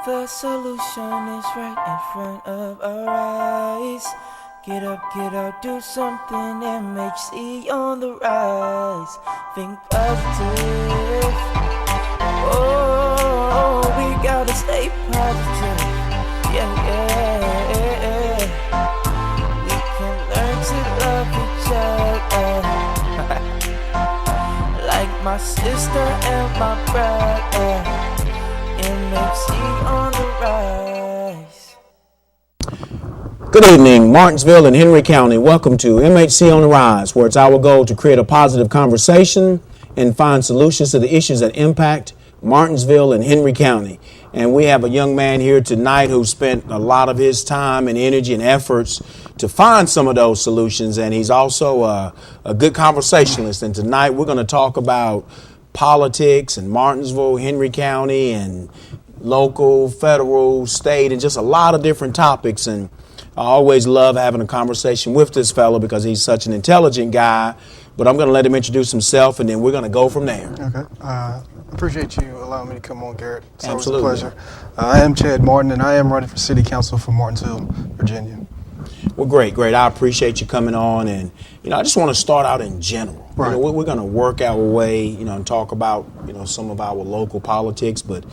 The solution is right in front of our eyes. Get up, do something. MHC on the rise. Think positive. Oh, we gotta stay positive. Yeah. We can learn to love each other. Like my sister and my brother. MHC on the rise. Good evening, Martinsville and Henry County. Welcome to MHC On The Rise, where it's our goal to create a positive conversation and find solutions to the issues that impact Martinsville and Henry County. And we have a young man here tonight who spent a lot of his time and energy and efforts to find some of those solutions. And he's also a good conversationalist. And tonight we're going to talk about politics in Martinsville, Henry County, and local, federal, state, and just a lot of different topics. And I always love having a conversation with this fellow because he's such an intelligent guy. But I'm going to let him introduce himself, and then we're going to go from there. Okay. Appreciate you allowing me to come on, Garrett. It's Absolutely. always a pleasure. I am Chad Martin, and I am running for City Council for Martinsville, Virginia. Well, great. I appreciate you coming on. And, I just want to start out in general. Right. We're going to work our way, and talk about, some of our local politics. But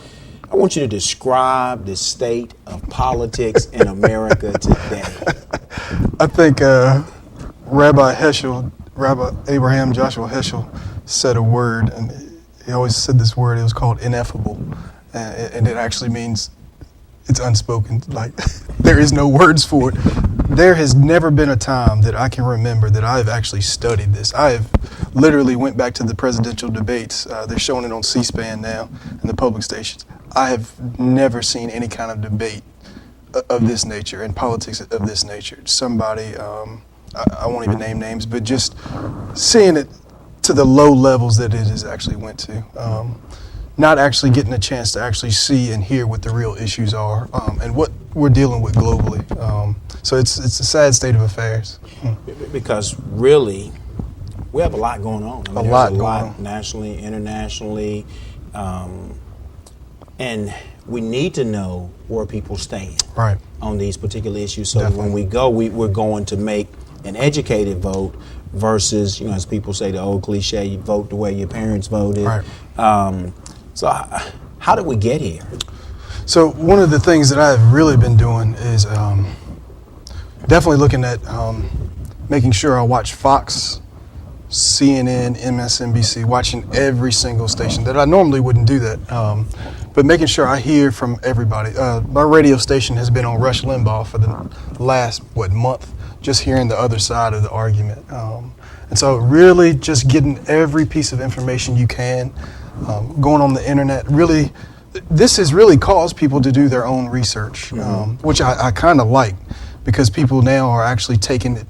I want you to describe the state of politics in America today. I think Rabbi Abraham Joshua Heschel said a word, and he always said this word. It was called ineffable. And it actually means it's unspoken. Like, there is no words for it. There has never been a time that I can remember that I've actually studied this. I have literally went back to the presidential debates. They're showing it on C-SPAN now in the public stations. I have never seen any kind of debate of this nature and politics of this nature. Somebody, I won't even name names, but just seeing it to the low levels that it has actually went to. Not actually getting a chance to actually see and hear what the real issues are and what we're dealing with globally. So it's a sad state of affairs. Because really, we have a lot going on. There's a lot nationally, internationally, and we need to know where people stand on these particular issues. So Definitely. When we go, we're going to make an educated vote versus, as people say, the old cliche, you vote the way your parents voted. Right. So how did we get here? So one of the things that I've really been doing is definitely looking at making sure I watch Fox, CNN, MSNBC, watching every single station that I normally wouldn't do that. But making sure I hear from everybody. My radio station has been on Rush Limbaugh for the last, month, just hearing the other side of the argument. And so really just getting every piece of information you can, going on the internet. Really, this has really caused people to do their own research, which I kind of like, because people now are actually taking it,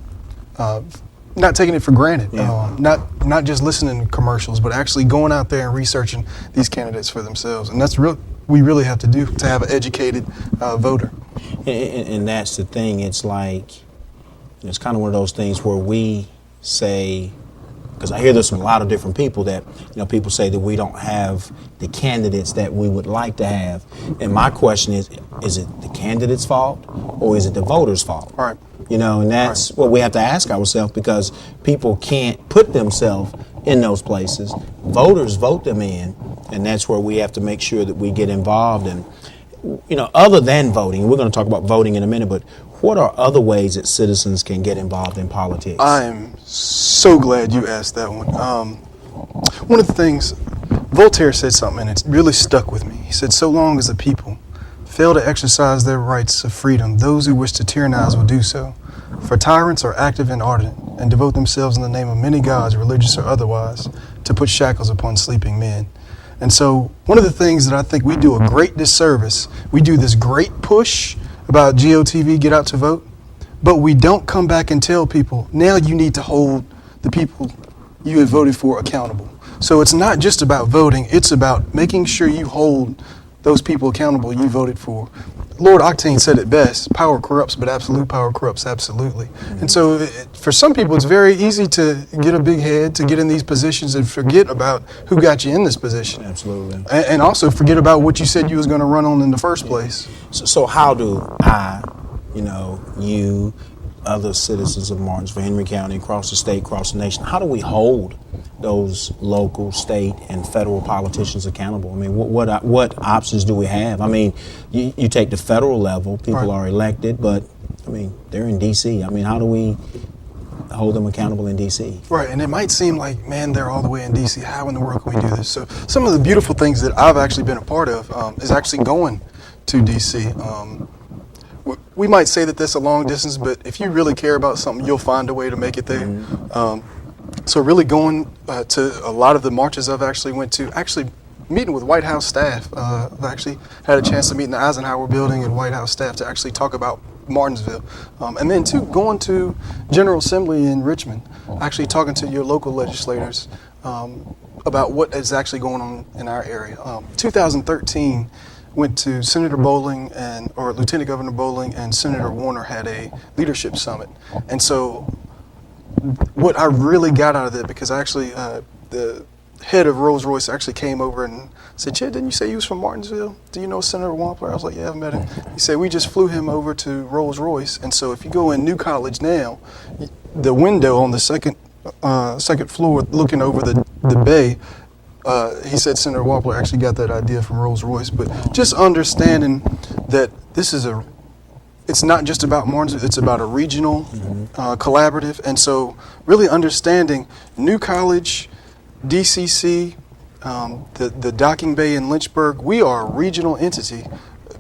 not taking it for granted, not just listening to commercials, but actually going out there and researching these candidates for themselves. And that's we really have to do to have an educated voter. And that's the thing. It's like, it's kind of one of those things where we say, because I hear this from a lot of different people that, people say that we don't have the candidates that we would like to have. And my question is it the candidate's fault or is it the voters' fault? Right. And that's what we have to ask ourselves, because people can't put themselves in those places. Voters vote them in, and that's where we have to make sure that we get involved. And, other than voting, we're going to talk about voting in a minute, but what are other ways that citizens can get involved in politics? I am so glad you asked that one. One of the things, Voltaire said something, and it really stuck with me. He said, "So long as the people fail to exercise their rights of freedom, those who wish to tyrannize will do so. For tyrants are active and ardent, and devote themselves in the name of many gods, religious or otherwise, to put shackles upon sleeping men." And so one of the things that I think we do a great disservice, we do this great push about GOTV, get out to vote, but we don't come back and tell people, now you need to hold the people you have voted for accountable. So it's not just about voting, it's about making sure you hold those people accountable you voted for. Lord Octane said it best: power corrupts, but absolute power corrupts absolutely. Mm-hmm. And so for some people, it's very easy to get a big head, to get in these positions and forget about who got you in this position. Absolutely. And also forget about what you said you was going to run on in the first place. So how do I, you, other citizens of Martinsville, Henry County, across the state, across the nation, how do we hold those local, state, and federal politicians accountable? I mean, what options do we have? I mean, you take the federal level, people are elected, but, I mean, they're in D.C. I mean, how do we hold them accountable in D.C.? Right, and it might seem like, man, they're all the way in D.C. How in the world can we do this? So some of the beautiful things that I've actually been a part of is actually going to D.C. We might say that that's a long distance, but if you really care about something, you'll find a way to make it there. So really going to a lot of the marches I've actually went to, actually meeting with White House staff. I've actually had a chance to meet in the Eisenhower building and White House staff to actually talk about Martinsville. And then too, going to General Assembly in Richmond, actually talking to your local legislators about what is actually going on in our area. 2013, went to Senator Bowling or Lieutenant Governor Bowling and Senator Warner had a leadership summit. And so what I really got out of that, because actually the head of Rolls-Royce actually came over and said, "Chad, didn't you say you was from Martinsville? Do you know Senator Wampler?" I was like, "Yeah, I've met him." He said, "We just flew him over to Rolls-Royce." And so if you go in New College now, the window on the second floor looking over the bay, he said Senator Wampler actually got that idea from Rolls-Royce. But just understanding that this is it's not just about Martinsville, it's about a regional collaborative. And so really understanding New College, DCC, the docking bay in Lynchburg, we are a regional entity,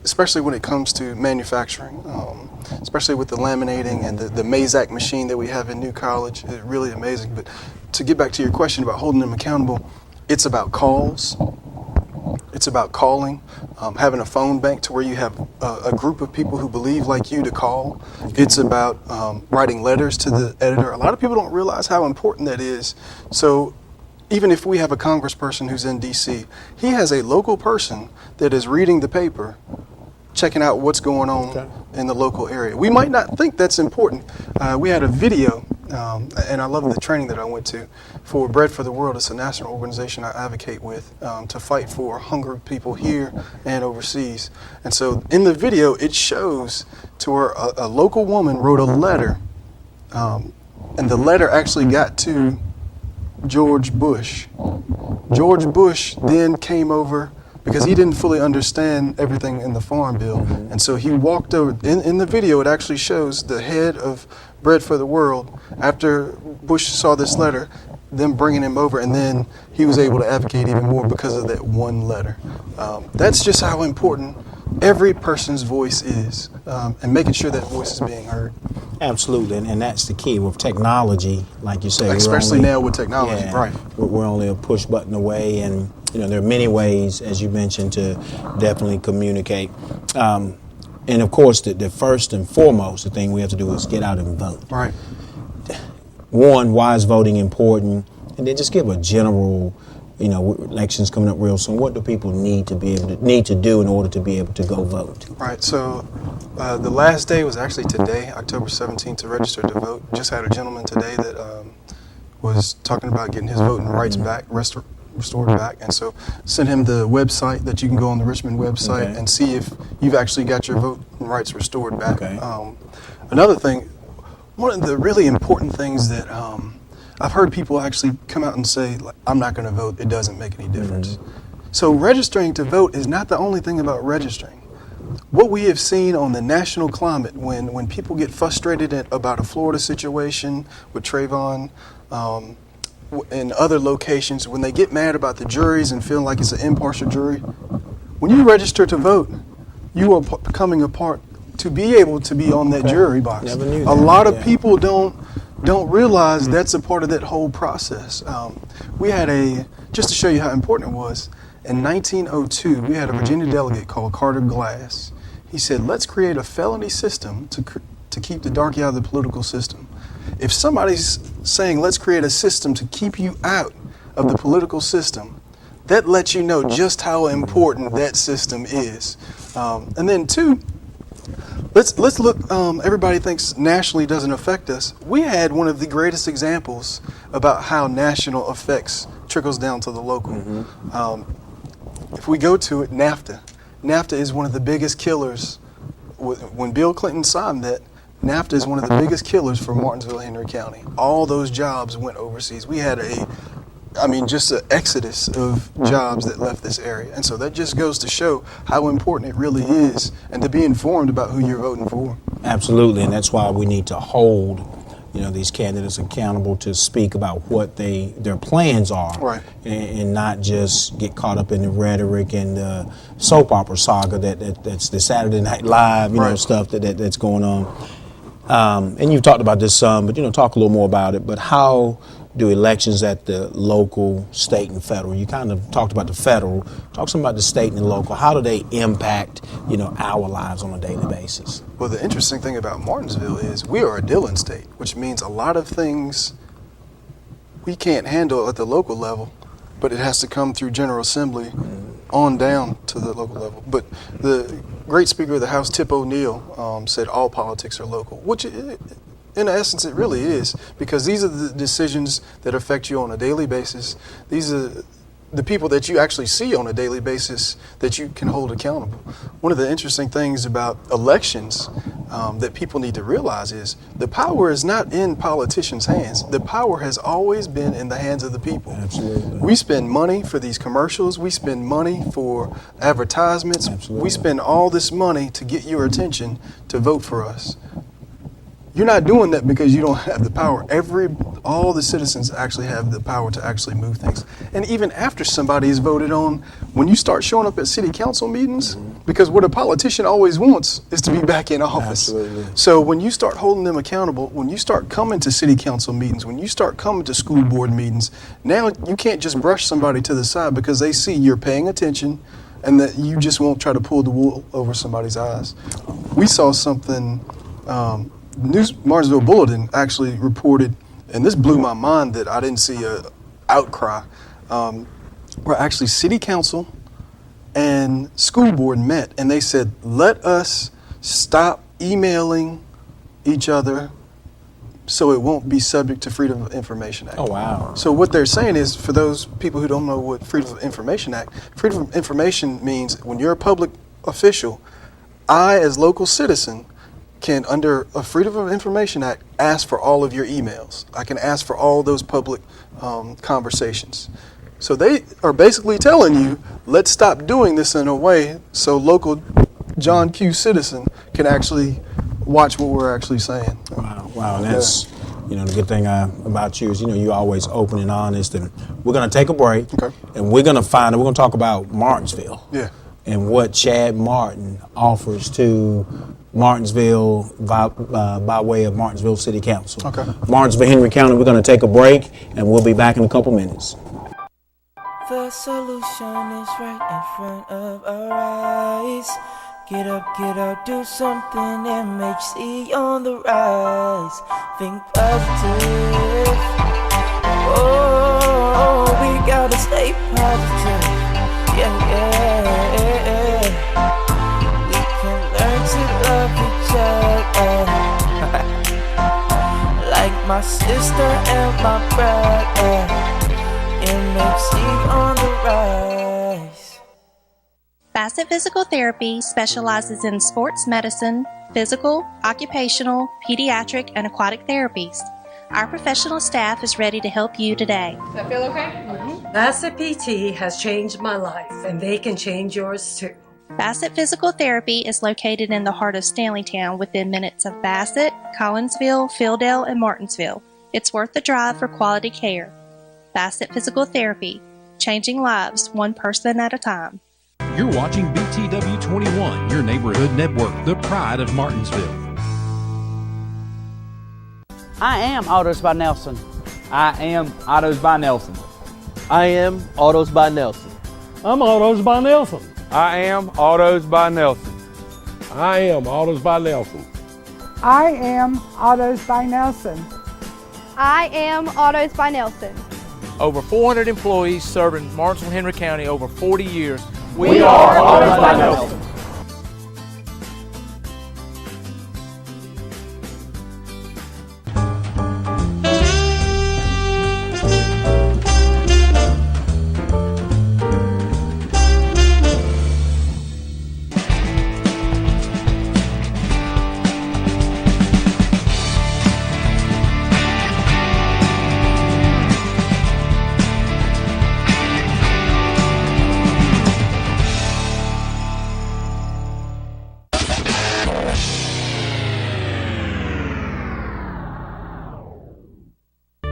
especially when it comes to manufacturing, especially with the laminating and the Mazak machine that we have in New College. It's really amazing. But to get back to your question about holding them accountable, it's about calls. It's about calling, having a phone bank to where you have a group of people who believe like you to call. It's about writing letters to the editor. A lot of people don't realize how important that is. So even if we have a congressperson who's in D.C., he has a local person that is reading the paper, checking out what's going on in the local area. We might not think that's important. We had a video, and I love the training that I went to, for Bread for the World. It's a national organization I advocate with to fight for hungry people here and overseas. And so in the video, it shows to where a local woman wrote a letter, and the letter actually got to George Bush. George Bush then came over because he didn't fully understand everything in the Farm Bill. And so he walked over. In the video, it actually shows the head of Bread for the World, after Bush saw this letter, them bringing him over, and then he was able to advocate even more because of that one letter. That's just how important every person's voice is, and making sure that voice is being heard. Absolutely, and that's the key with technology, like you say. Especially now with technology, right. We're only a push button away, and there are many ways, as you mentioned, to definitely communicate. And of course, the first and foremost, the thing we have to do is get out and vote. Right. One, why is voting important? And then just give a general, elections coming up real soon. What do people need to do in order to be able to go vote? Right. So the last day was actually today, October 17th, to register to vote. Just had a gentleman today that was talking about getting his voting rights back, restored back. And so sent him the website that you can go on the Richmond website and see if you've actually got your voting rights restored back. Another thing, one of the really important things that I've heard people actually come out and say, like, I'm not going to vote, it doesn't make any difference. So registering to vote is not the only thing about registering. What we have seen on the national climate, when people get frustrated about a Florida situation with Trayvon, in other locations, when they get mad about the juries and feeling like it's an impartial jury, when you register to vote, you are becoming a part to be able to be on that jury box. Never knew a lot of people don't realize that's a part of that whole process. We had just to show you how important it was, in 1902, we had a Virginia delegate called Carter Glass. He said, let's create a felony system to keep the darky out of the political system. If somebody's saying, let's create a system to keep you out of the political system, that lets you know just how important that system is. And then two, Let's look. Everybody thinks nationally doesn't affect us. We had one of the greatest examples about how national effects trickles down to the local. If we go to it, NAFTA is one of the biggest killers. When Bill Clinton signed that, NAFTA is one of the biggest killers for Martinsville, Henry County. All those jobs went overseas. We had just an exodus of jobs that left this area. And so that just goes to show how important it really is, and to be informed about who you're voting for. Absolutely, and that's why we need to hold these candidates accountable to speak about what their plans are, right, and not just get caught up in the rhetoric and the soap opera saga that's the Saturday Night Live, right, stuff that's going on. And you've talked about this some, but talk a little more about it. But how do elections at the local, state, and federal? You kind of talked about the federal. Talk some about the state and the local. How do they impact our lives on a daily basis? Well, the interesting thing about Martinsville is we are a Dillon state, which means a lot of things we can't handle at the local level, but it has to come through General Assembly on down to the local level. But the great Speaker of the House, Tip O'Neill, said all politics are local, which in essence it really is, because these are the decisions that affect you on a daily basis. These are the people that you actually see on a daily basis that you can hold accountable. One of the interesting things about elections that people need to realize is the power is not in politicians' hands. The power has always been in the hands of the people. Absolutely. We spend money for these commercials. We spend money for advertisements. Absolutely. We spend all this money to get your attention to vote for us. You're not doing that because you don't have the power. All the citizens actually have the power to actually move things. And even after somebody is voted on, when you start showing up at city council meetings, because what a politician always wants is to be back in office. Absolutely. So when you start holding them accountable, when you start coming to city council meetings, when you start coming to school board meetings, now you can't just brush somebody to the side because they see you're paying attention and that you just won't try to pull the wool over somebody's eyes. We saw something, Martinsville Bulletin actually reported, and this blew my mind that I didn't see an outcry, where actually city council and school board met, and they said, let us stop emailing each other so it won't be subject to Freedom of Information Act. Oh, wow. So what they're saying is, for those people who don't know what Freedom of Information Act, Freedom of Information means when you're a public official, I, as local citizen, can, under a Freedom of Information Act, ask for all of your emails. I can ask for all those public conversations. So they are basically telling you, let's stop doing this in a way so local John Q. citizen can actually watch what we're actually saying. Wow. And that's, the good thing about you is, you're always open and honest. And we're going to take a break. Okay. And we're going to talk about Martinsville. Yeah. And what Chad Martin offers to Martinsville by way of Martinsville City Council. Okay. Martinsville, Henry County, we're going to take a break, and we'll be back in a couple minutes. The solution is right in front of our eyes. Get up, do something. MHC on the rise. Think positive. Oh, we gotta stay positive. Yeah. We can learn to love each other. Like my sister and my brother. MHC on the rise. Bassett Physical Therapy specializes in sports medicine, physical, occupational, pediatric, and aquatic therapies. Our professional staff is ready to help you today. Does that feel okay? Mm-hmm. Bassett PT has changed my life, and they can change yours too. Bassett Physical Therapy is located in the heart of Stanleytown within minutes of Bassett, Collinsville, Fieldale, and Martinsville. It's worth the drive for quality care. Bassett Physical Therapy, changing lives one person at a time. You're watching BTW 21, your neighborhood network, the pride of Martinsville. I am Autos by Nelson. I am Autos by Nelson. I am Autos by Nelson. I'm Autos by Nelson. I am Autos by Nelson. I am Autos by Nelson. I am Autos by Nelson. I am Autos by Nelson. Over 400 employees serving Martinsville, Henry County over 40 years. We are Autos by Nelson.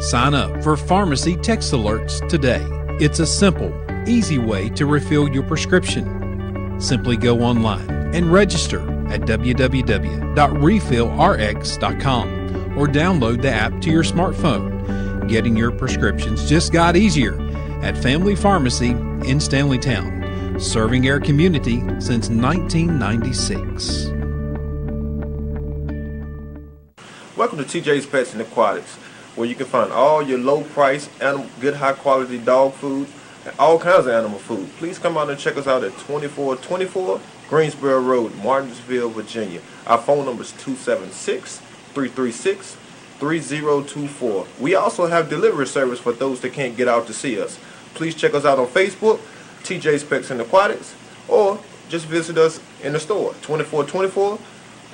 Sign up for pharmacy text alerts today. It's a simple, easy way to refill your prescription. Simply go online and register at www.refillrx.com or download the app to your smartphone. Getting your prescriptions just got easier at Family Pharmacy in Stanleytown, serving our community since 1996. Welcome to TJ's Pets and Aquatics, where you can find all your low-price, good high-quality dog food and all kinds of animal food. Please come out and check us out at 2424 Greensboro Road, Martinsville, Virginia. Our phone number is 276-336-3024. We also have delivery service for those that can't get out to see us. Please check us out on Facebook, TJ's Pets and Aquatics, or just visit us in the store, 2424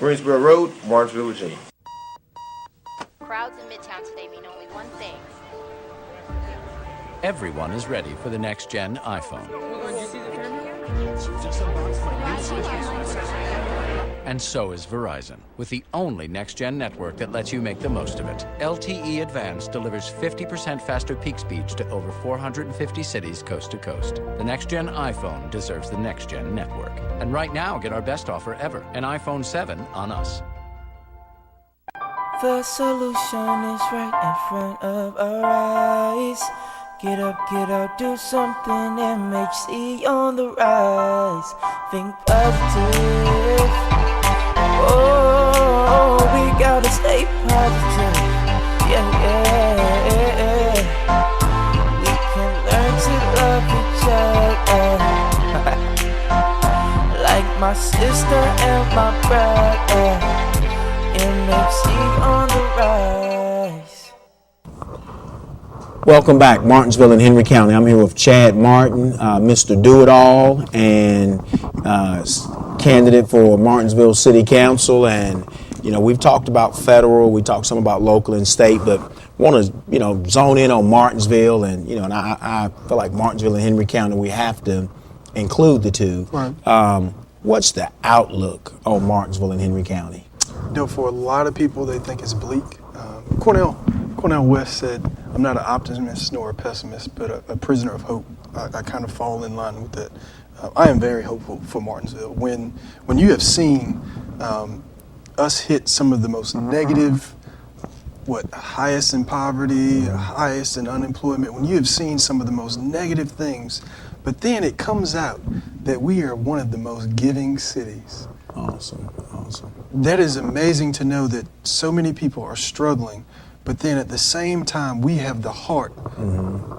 Greensboro Road, Martinsville, Virginia. Crowds in Midtown today mean only one thing. Everyone is ready for the next-gen iPhone. And so is Verizon, with the only next-gen network that lets you make the most of it. LTE Advanced delivers 50% faster peak speeds to over 450 cities coast to coast. The next-gen iPhone deserves the next-gen network. And right now, get our best offer ever, an iPhone 7 on us. The solution is right in front of our eyes. Get up, do something. MHC on the rise. Think positive. Oh, we gotta stay positive. Yeah. We can learn to love each other. Like my sister and my brother. MHC on the rise. Welcome back, Martinsville and Henry County. I'm here with Chad Martin, Mr. Do-It-All, and candidate for Martinsville City Council. And, we've talked about federal, we talked some about local and state, but want to, zone in on Martinsville. And, and I feel like Martinsville and Henry County, we have to include the two. Right. What's the outlook on Martinsville and Henry County? For a lot of people, they think it's bleak. Cornell West said, "I'm not an optimist nor a pessimist, but a prisoner of hope." I kind of fall in line with that. I am very hopeful for Martinsville. When you have seen us hit some of the most negative, highest in poverty, highest in unemployment, when you have seen some of the most negative things, but then it comes out that we are one of the most giving cities. Awesome. That is amazing to know that so many people are struggling, but then at the same time, we have the heart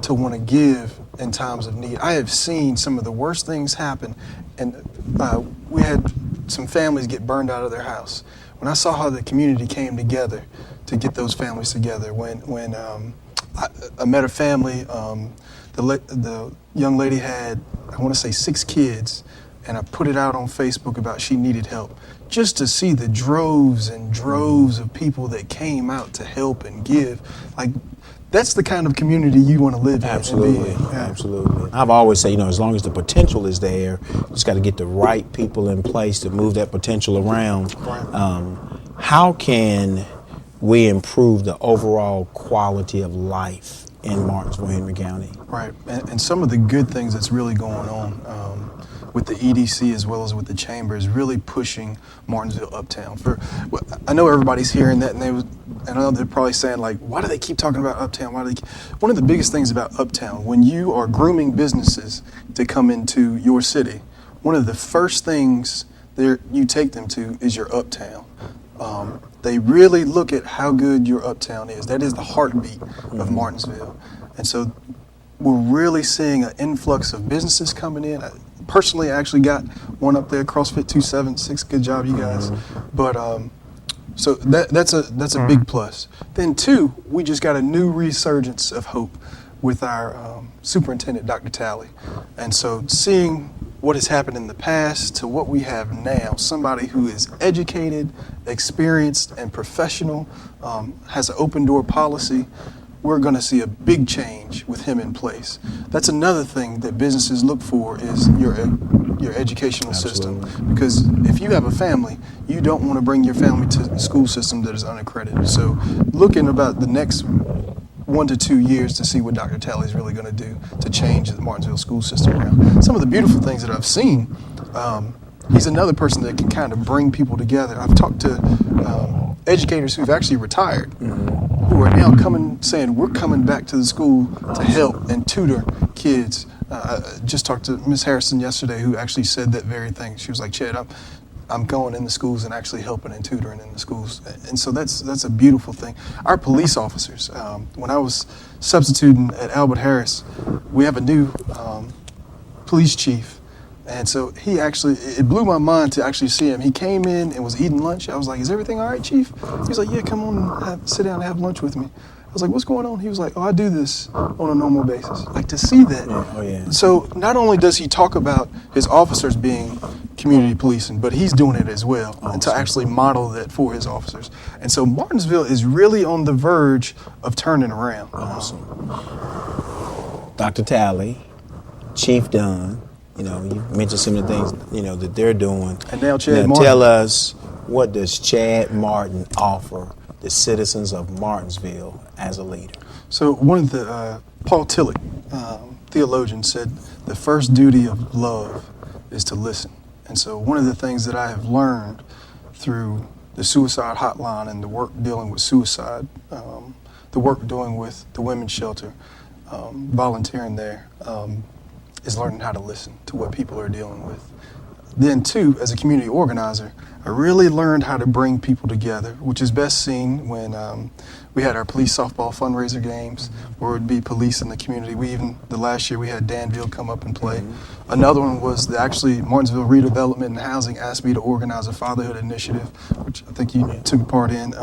to want to give in times of need. I have seen some of the worst things happen, and we had some families get burned out of their house. When I saw how the community came together to get those families together, when I met a family, the young lady had, I want to say, 6 kids, and I put it out on Facebook about she needed help. Just to see the droves and droves of people that came out to help and give, that's the kind of community you want to live in. Absolutely. I've always said, as long as the potential is there, you just got to get the right people in place to move that potential around. How can we improve the overall quality of life in Martinsville, Henry County? Right, and some of the good things that's really going on with the EDC as well as with the chamber is really pushing Martinsville uptown. I know everybody's hearing that, and I know they're probably saying, why do they keep talking about uptown? One of the biggest things about uptown, when you are grooming businesses to come into your city, one of the first things you take them to is your uptown. They really look at how good your uptown is. That is the heartbeat of Martinsville. And so we're really seeing an influx of businesses coming in. Personally, I actually got one up there, CrossFit 276. Good job, you guys. But so that's a big plus. Then 2, we just got a new resurgence of hope with our superintendent, Dr. Talley. And so seeing what has happened in the past to what we have now, somebody who is educated, experienced, and professional, has an open door policy, we're going to see a big change with him in place. That's another thing that businesses look for is your educational system. Because if you have a family, you don't want to bring your family to a school system that is unaccredited. So looking about the next 1 to 2 years to see what Dr. Talley is really going to do to change the Martinsville school system around. Some of the beautiful things that I've seen, he's another person that can kind of bring people together. I've talked to educators who've actually retired, who are now saying, we're coming back to the school to help and tutor kids. I just talked to Ms. Harrison yesterday, who actually said that very thing. She was like, Chad, I'm going in the schools and actually helping and tutoring in the schools. And so that's a beautiful thing. Our police officers, when I was substituting at Albert Harris, we have a new police chief. And so it blew my mind to actually see him. He came in and was eating lunch. I was like, is everything all right, Chief? He was like, yeah, come on, sit down and have lunch with me. I was like, what's going on? He was like, I do this on a normal basis. Like, to see that. Oh, yeah. So not only does he talk about his officers being community policing, but he's doing it as well, and to actually model that for his officers. And so Martinsville is really on the verge of turning around. Awesome. Dr. Talley, Chief Dunn, you mentioned some of the things, that they're doing. And now Chad Martin. Tell us, what does Chad Martin offer the citizens of Martinsville as a leader? So one of the, Paul Tillich, theologian, said the first duty of love is to listen. And so one of the things that I have learned through the suicide hotline and the work dealing with suicide, the work doing with the women's shelter, volunteering there, is learning how to listen to what people are dealing with. Then too, as a community organizer, I really learned how to bring people together, which is best seen when we had our police softball fundraiser games, where it would be police in the community. The last year we had Danville come up and play. Another one was Martinsville Redevelopment and Housing asked me to organize a fatherhood initiative, which I think you took part in.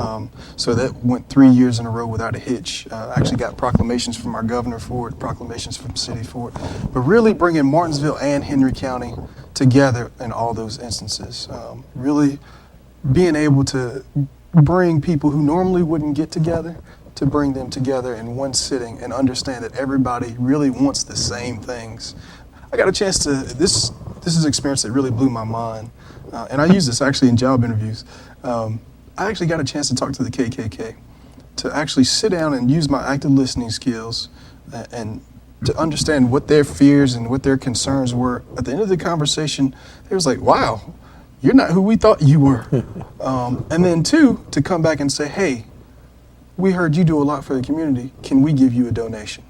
So that went 3 years in a row without a hitch. I actually got proclamations from our governor for it, proclamations from the city for it. But really bringing Martinsville and Henry County together in all those instances. Really being able to bring people who normally wouldn't get together, to bring them together in one sitting and understand that everybody really wants the same things. I got a chance to, this is an experience that really blew my mind, and I use this actually in job interviews. I actually got a chance to talk to the KKK, to actually sit down and use my active listening skills and to understand what their fears and what their concerns were. At the end of the conversation, they was like, wow, you're not who we thought you were. And then two, to come back and say, hey, we heard you do a lot for the community. Can we give you a donation?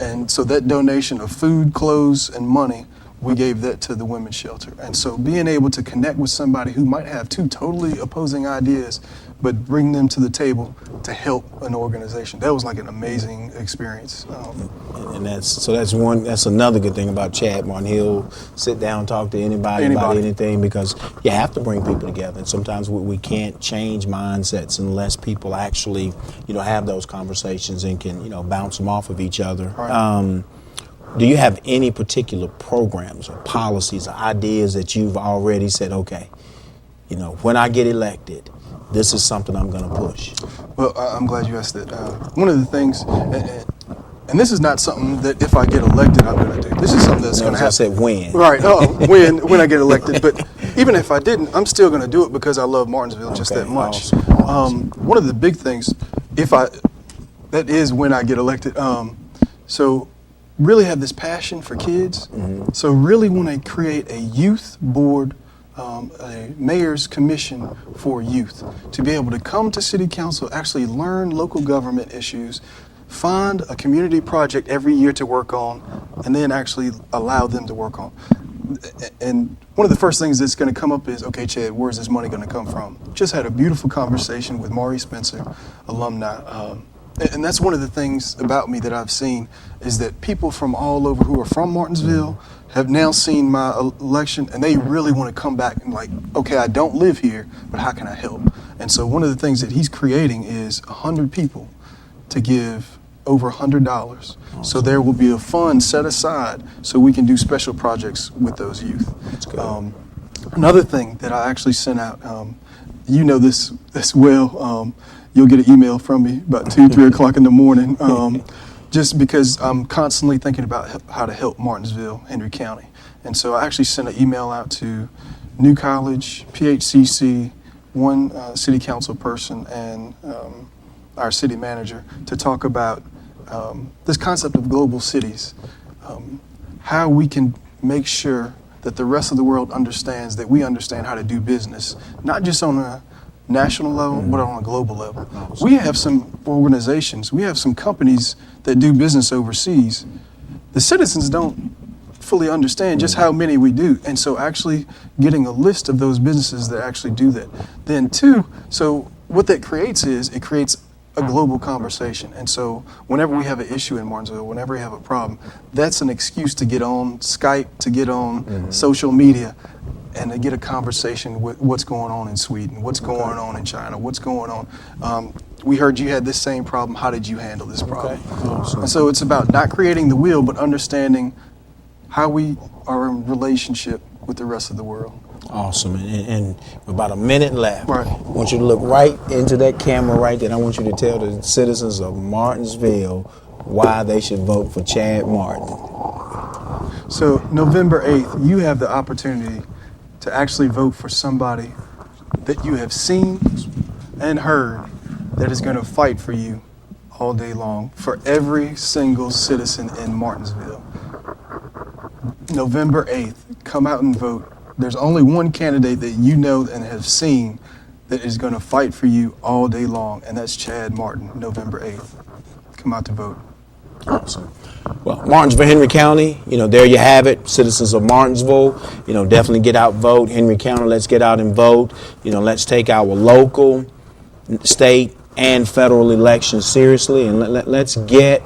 And so that donation of food, clothes, and money, we gave that to the women's shelter. And so being able to connect with somebody who might have two totally opposing ideas, but bring them to the table to help an organization, that was like an amazing experience. And that's another good thing about Chad Martin. He'll sit down, talk to anybody about anything, because you have to bring people together. And sometimes we can't change mindsets unless people actually, have those conversations and can, bounce them off of each other. Right. Do you have any particular programs or policies or ideas that you've already said, okay, when I get elected, this is something I'm going to push? Well, I'm glad you asked that. One of the things, and this is not something that if I get elected, I'm going to do. This is something that's going to happen. I said when. Right. When I get elected. But even if I didn't, I'm still going to do it because I love Martinsville just that much. Awesome. One of the big things, that is when I get elected. So really have this passion for kids. Mm-hmm. So really want to create a youth board, a mayor's commission for youth, to be able to come to city council, actually learn local government issues, find a community project every year to work on, and then actually allow them to work on. And one of the first things that's going to come up is, okay, Chad, where's this money going to come from? Just had a beautiful conversation with Maury Spencer, alumni. And that's one of the things about me that I've seen, is that people from all over who are from Martinsville have now seen my election, and they really want to come back and like, okay, I don't live here, but how can I help? And so one of the things that he's creating is 100 people to give over $100. Awesome. So there will be a fund set aside so we can do special projects with those youth. That's good. Another thing that I actually sent out, you know this as well, you'll get an email from me about 2, 3 o'clock in the morning, just because I'm constantly thinking about how to help Martinsville, Henry County. And so I actually sent an email out to New College, PHCC, one city council person, and our city manager, to talk about this concept of global cities, how we can make sure that the rest of the world understands that we understand how to do business, not just on a national level, but on a global level. We have some organizations, we have some companies that do business overseas. The citizens don't fully understand just how many we do. And so actually getting a list of those businesses that actually do that. Then two, so what that creates is it creates a global conversation. And so whenever we have an issue in Martinsville, whenever we have a problem, that's an excuse to get on Skype, to get on social media, and to get a conversation with what's going on in Sweden, what's going on in China, what's going on. We heard you had this same problem. How did you handle this problem? And so it's about not creating the wheel, but understanding how we are in relationship with the rest of the world. Awesome. And about a minute left. Right. I want you to look right into that camera right there. I want you to tell the citizens of Martinsville why they should vote for Chad Martin. So November 8th, you have the opportunity to actually vote for somebody that you have seen and heard that is going to fight for you all day long, for every single citizen in Martinsville. November 8th, come out and vote. There's only one candidate that you know and have seen that is going to fight for you all day long, and that's Chad Martin, November 8th. Come out to vote. Awesome. Well, Martinsville, Henry County, there you have it. Citizens of Martinsville, definitely get out, vote. Henry County, let's get out and vote. Let's take our local, state, and federal elections seriously, and let's get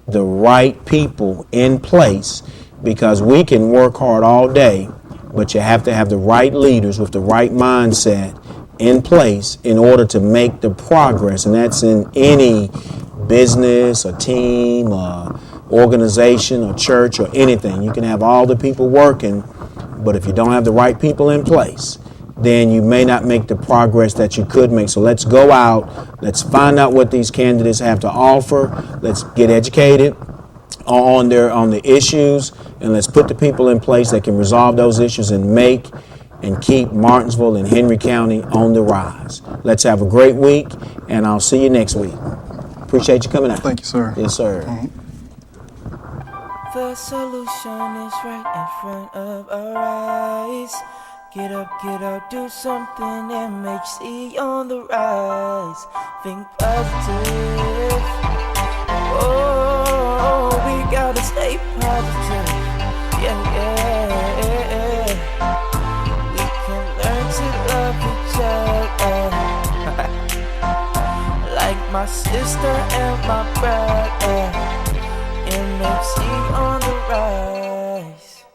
the right people in place, because we can work hard all day, but you have to have the right leaders with the right mindset in place in order to make the progress, and that's in any business, a team, a organization, a church, or anything. You can have all the people working, but if you don't have the right people in place, then you may not make the progress that you could make. So let's go out, let's find out what these candidates have to offer, let's get educated on the issues, and let's put the people in place that can resolve those issues and make and keep Martinsville and Henry County on the rise. Let's have a great week, and I'll see you next week. Appreciate you coming out. Thank you, sir. Yes, sir. The solution is right in front of our eyes. Get up, do something. MHC on the rise. Think positive. Oh, we gotta stay positive. Yeah. We can learn to love each other. Like my sister and my brother. MHC on the rise.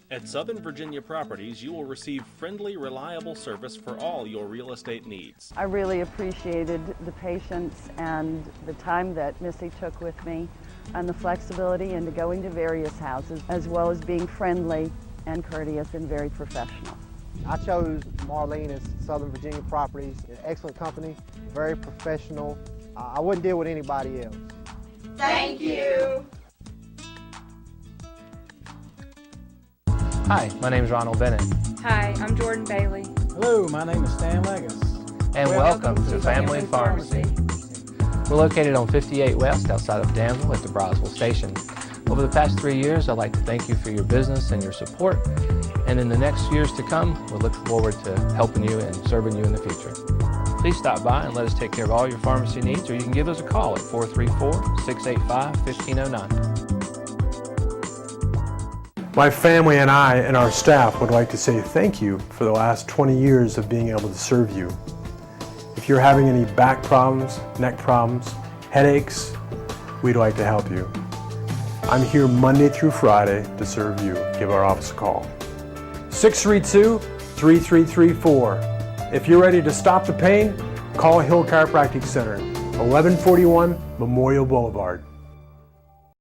At Southern Virginia Properties, you will receive friendly, reliable service for all your real estate needs. I really appreciated the patience and the time that Missy took with me, and the flexibility into going to various houses, as well as being friendly and courteous and very professional. I chose Marlene as Southern Virginia Properties, an excellent company, very professional. I wouldn't deal with anybody else. Thank you. Hi, my name is Ronald Bennett. Hi, I'm Jordan Bailey. Hello, my name is Stan Leggis. And welcome to Family Pharmacy. We're located on 58 West outside of Danville at the Brownsville Station. Over the past 3 years, I'd like to thank you for your business and your support. And in the next years to come, we look forward to helping you and serving you in the future. Please stop by and let us take care of all your pharmacy needs, or you can give us a call at 434-685-1509. My family and I and our staff would like to say thank you for the last 20 years of being able to serve you. If you're having any back problems, neck problems, headaches, we'd like to help you. I'm here Monday through Friday to serve you. Give our office a call. 632-3334. If you're ready to stop the pain, call Hill Chiropractic Center, 1141 Memorial Boulevard.